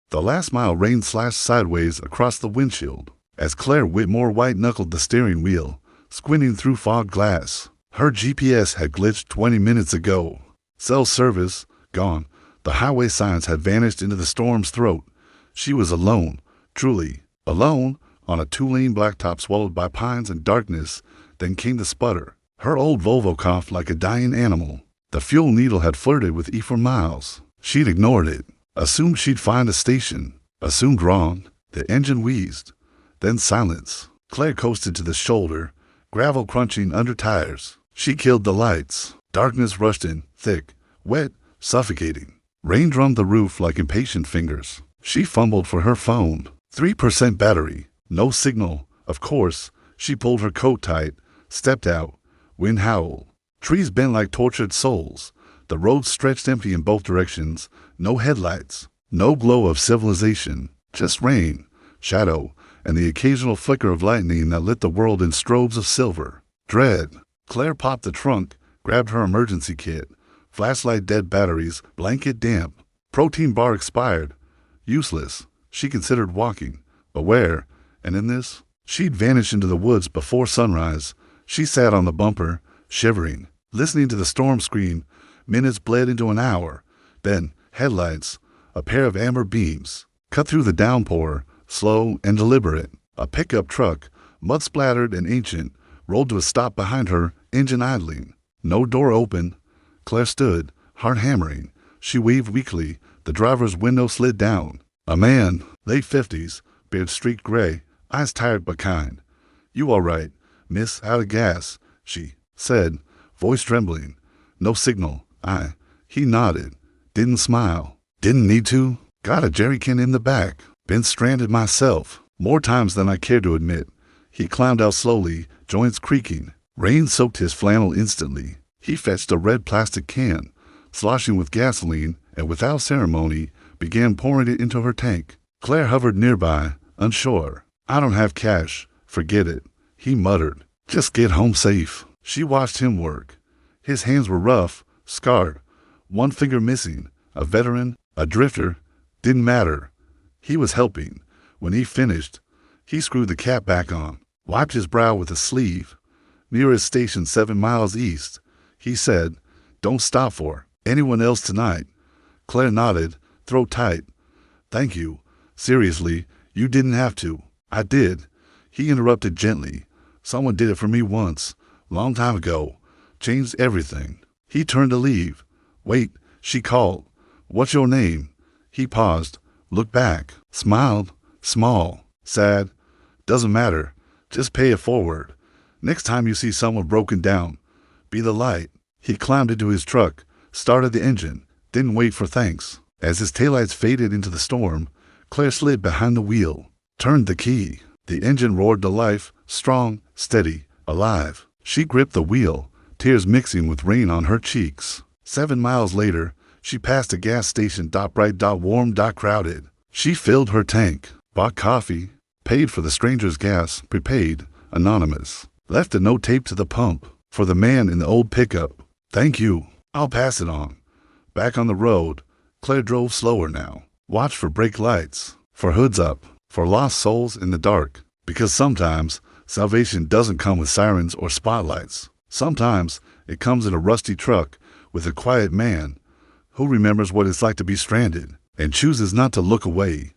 The last mile rain slashed sideways across the windshield as Claire Whitmore white-knuckled the steering wheel, squinting through fog glass. Her GPS had glitched 20 minutes ago. Cell service gone. The highway signs had vanished into the storm's throat. She was alone, truly alone, on a two-lane blacktop swallowed by pines and darkness. Then came the sputter. Her old Volvo coughed like a dying animal. The fuel needle had flirted with E for miles. She'd ignored it, assumed she'd find a station, assumed wrong. The engine wheezed. Then silence. Claire coasted to the shoulder, gravel crunching under tires. She killed the lights. Darkness rushed in, thick, wet, suffocating. Rain drummed the roof like impatient fingers. She fumbled for her phone. 3% battery. No signal. Of course. She pulled her coat tight, stepped out. Wind howled. Trees bent like tortured souls. The road stretched empty in both directions. No headlights. No glow of civilization. Just rain, shadow, and the occasional flicker of lightning that lit the world in strobes of silver. Dread. Claire popped the trunk, grabbed her emergency kit. Flashlight dead batteries, blanket damp. Protein bar expired. Useless. She considered walking. But where? And in this? She'd vanish into the woods before sunrise. She sat on the bumper, shivering, listening to the storm scream. Minutes bled into an hour. Then, headlights, a pair of amber beams, cut through the downpour, slow and deliberate. A pickup truck, mud-splattered and ancient, rolled to a stop behind her, engine idling. No door open. Claire stood, heart hammering. She waved weakly. The driver's window slid down. A man, late 50s, beard streaked gray, eyes tired but kind. "You all right, miss? Out of gas," she said, voice trembling. "No signal." He nodded. Didn't smile. "Didn't need to. Got a jerrycan in the back. Been stranded myself. More times than I care to admit." He climbed out slowly, joints creaking. Rain soaked his flannel instantly. He fetched a red plastic can, sloshing with gasoline, and without ceremony, began pouring it into her tank. Claire hovered nearby, unsure. "I don't have cash. Forget it," he muttered. "Just get home safe." She watched him work. His hands were rough, scarred, one finger missing. A veteran, a drifter, didn't matter. He was helping. When he finished, he screwed the cap back on, wiped his brow with a sleeve. "Nearest station 7 miles east," he said. "Don't stop for anyone else tonight." Claire nodded, throat tight. "Thank you. Seriously, you didn't have to." "I did." He interrupted gently. "Someone did it for me once, long time ago. Changed everything." He turned to leave. "Wait," she called. "What's your name?" He paused, looked back, smiled, small, sad. "Doesn't matter. Just pay it forward. Next time you see someone broken down, be the light." He climbed into his truck, started the engine, didn't wait for thanks. As his taillights faded into the storm, Claire slid behind the wheel, turned the key. The engine roared to life, strong, steady, alive. She gripped the wheel, tears mixing with rain on her cheeks. 7 miles later, she passed a gas station, bright, warm, crowded. She filled her tank, bought coffee, paid for the stranger's gas, prepaid, anonymous. Left a note taped to the pump for the man in the old pickup. "Thank you. I'll pass it on." Back on the road, Claire drove slower now. Watched for brake lights, for hoods up, for lost souls in the dark. Because sometimes salvation doesn't come with sirens or spotlights. Sometimes it comes in a rusty truck with a quiet man who remembers what it's like to be stranded and chooses not to look away.